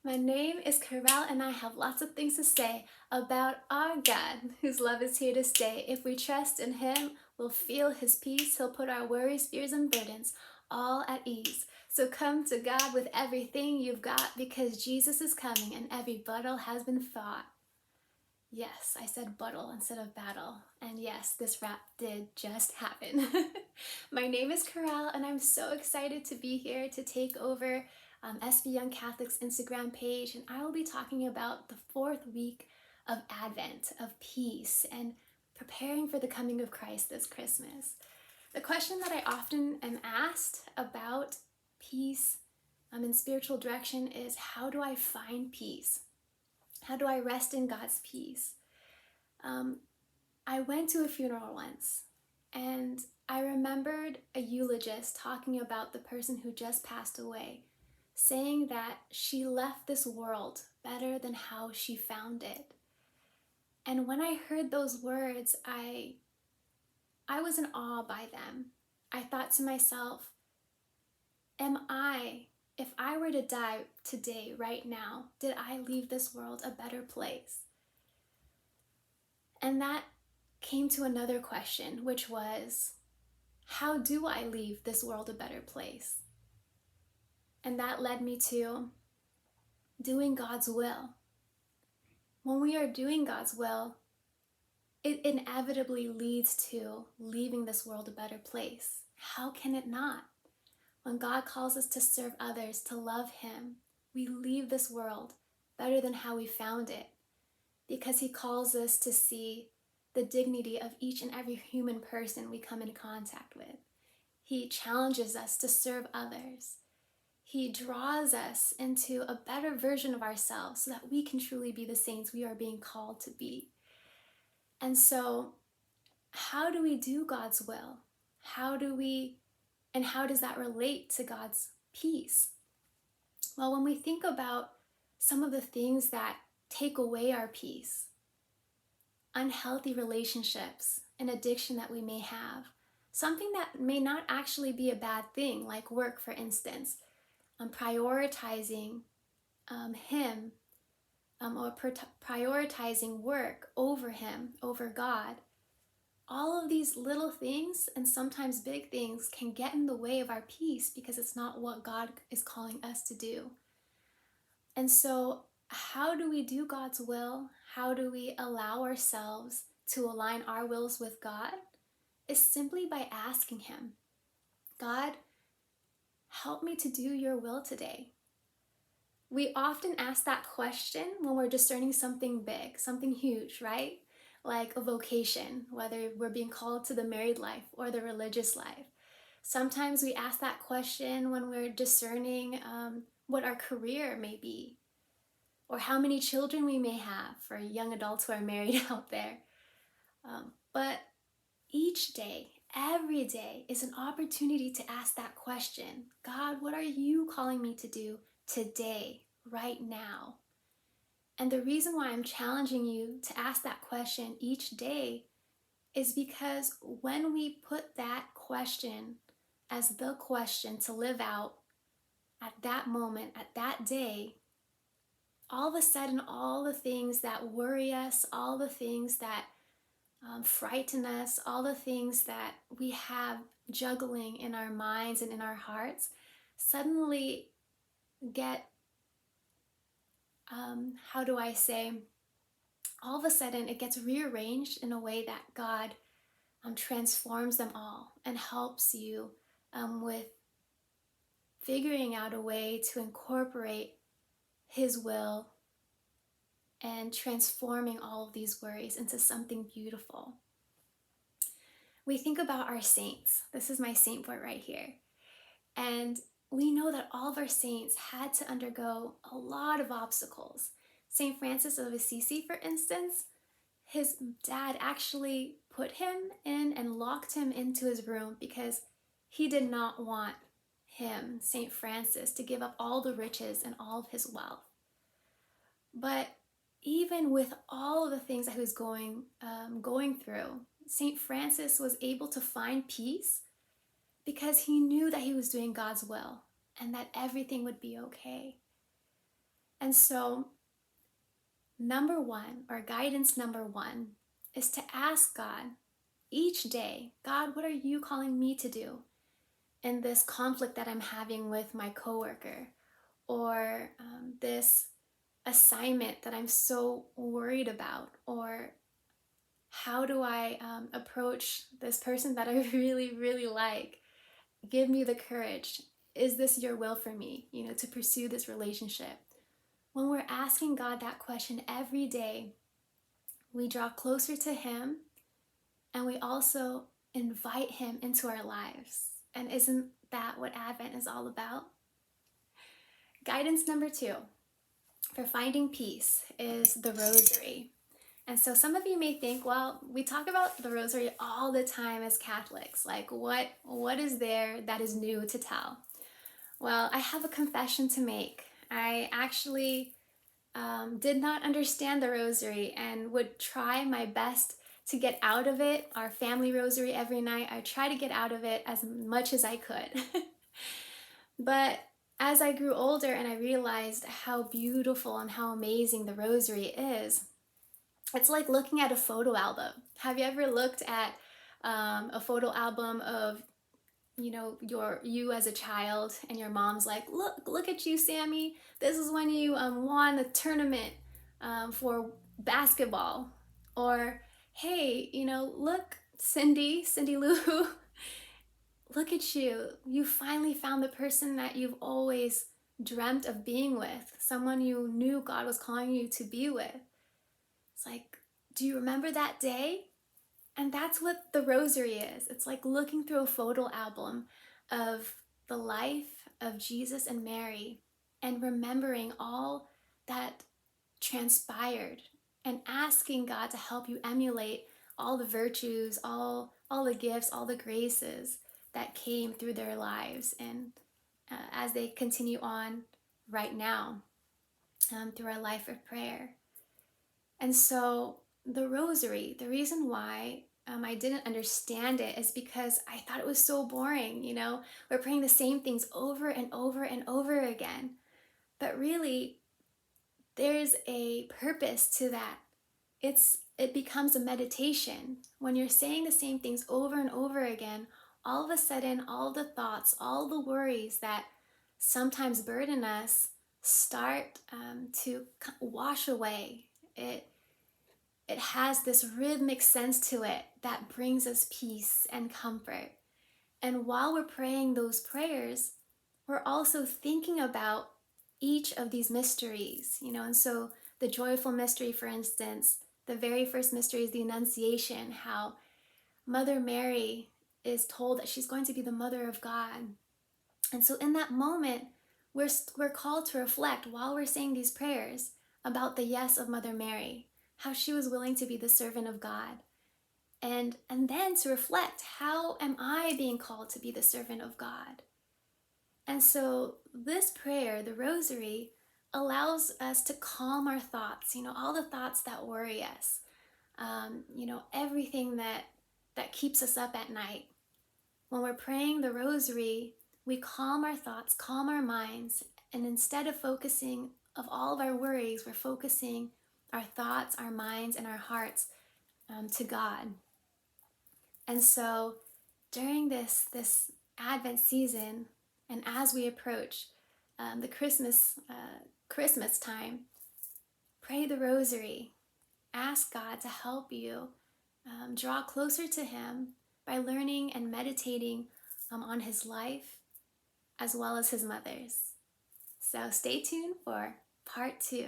My name is Carrell, and I have lots of things to say about our God, whose love is here to stay. If we trust in Him, we'll feel His peace. He'll put our worries, fears, and burdens all at ease. So come to God with everything you've got, because Jesus is coming and every battle has been fought. Yes, I said battle instead of battle. And yes, this rap did just happen. My name is Carrell, and I'm so excited to be here to take over SB Young Catholic's Instagram page. And I will be talking about the fourth week of Advent, of peace, and preparing for the coming of Christ this Christmas. The question that I often am asked about peace in spiritual direction is, how do I find peace? How do I rest in God's peace? I went to a funeral once, and I remembered a eulogist talking about the person who just passed away, saying that she left this world better than how she found it. And when I heard those words, I was in awe by them. I thought to myself, if I were to die today, right now, did I leave this world a better place? And that came to another question, which was, how do I leave this world a better place? And that led me to doing God's will. When we are doing God's will, it inevitably leads to leaving this world a better place. How can it not? When God calls us to serve others, to love Him, we leave this world better than how we found it, because He calls us to see the dignity of each and every human person we come in contact with. He challenges us to serve others. He draws us into a better version of ourselves so that we can truly be the saints we are being called to be. And so, how do we do God's will? How does that relate to God's peace? Well, when we think about some of the things that take away our peace, unhealthy relationships, an addiction that we may have, something that may not actually be a bad thing, like work, for instance, prioritizing Him or prioritizing work over Him, over God. All of these little things, and sometimes big things, can get in the way of our peace because it's not what God is calling us to do. And so, how do we do God's will? How do we allow ourselves to align our wills with God? Is simply by asking Him, God, help me to do your will today. We often ask that question when we're discerning something big, something huge, right? Like a vocation, whether we're being called to the married life or the religious life. Sometimes we ask that question when we're discerning what our career may be, or how many children we may have, for young adults who are married out there. But each day, every day, is an opportunity to ask that question. God, what are you calling me to do today, right now? And the reason why I'm challenging you to ask that question each day is because when we put that question as the question to live out at that moment, at that day, all of a sudden, all the things that worry us, all the things that frighten us, all the things that we have juggling in our minds and in our hearts, suddenly get, all of a sudden it gets rearranged in a way that God transforms them all and helps you with figuring out a way to incorporate His will and transforming all of these worries into something beautiful. We think about our saints. This is my saint board right here. And we know that all of our saints had to undergo a lot of obstacles. St. Francis of Assisi, for instance, his dad actually put him in and locked him into his room because he did not want him, St. Francis, to give up all the riches and all of his wealth. But even with all of the things that he was going through, St. Francis was able to find peace because he knew that he was doing God's will and that everything would be okay. And so, number one, or guidance number one, is to ask God each day, God, what are you calling me to do in this conflict that I'm having with my coworker, or this assignment that I'm so worried about, or how do I approach this person that I really, really like? Give me the courage. Is this your will for me, to pursue this relationship? When we're asking God that question every day, we draw closer to Him, and we also invite Him into our lives. And isn't that what Advent is all about? Guidance number two for finding peace is the rosary. And so some of you may think, well, we talk about the rosary all the time as Catholics. Like, what is there that is new to tell? Well, I have a confession to make. I actually did not understand the rosary and would try my best to get out of it. Our family rosary every night, I try to get out of it as much as I could. But as I grew older and I realized how beautiful and how amazing the rosary is, it's like looking at a photo album. Have you ever looked at a photo album of you as a child, and your mom's like, look at you, Sammy. This is when you won the tournament for basketball. Or, hey, look, Cindy Lou, look at you. You finally found the person that you've always dreamt of being with, someone you knew God was calling you to be with. It's like, do you remember that day? And that's what the rosary is. It's like looking through a photo album of the life of Jesus and Mary and remembering all that transpired and asking God to help you emulate all the virtues, all the gifts, all the graces that came through their lives, and as they continue on right now through our life of prayer. And so the rosary, the reason why I didn't understand it is because I thought it was so boring. We're praying the same things over and over and over again. But really, there's a purpose to that. It becomes a meditation. When you're saying the same things over and over again, all of a sudden, all the thoughts, all the worries that sometimes burden us start to wash away. It has this rhythmic sense to it that brings us peace and comfort. And while we're praying those prayers, we're also thinking about each of these mysteries, and so the joyful mystery, for instance, the very first mystery is the Annunciation, how Mother Mary is told that she's going to be the mother of God. And so in that moment, we're called to reflect while we're saying these prayers about the yes of Mother Mary, how she was willing to be the servant of God. And then to reflect, how am I being called to be the servant of God? And so this prayer, the rosary, allows us to calm our thoughts, all the thoughts that worry us, everything that keeps us up at night. When we're praying the rosary, we calm our thoughts, calm our minds, and instead of focusing of all of our worries, we're focusing our thoughts, our minds, and our hearts to God. And so during this Advent season, and as we approach the Christmas time, pray the rosary. Ask God to help you draw closer to Him by learning and meditating on His life as well as His mother's. So stay tuned for part 2.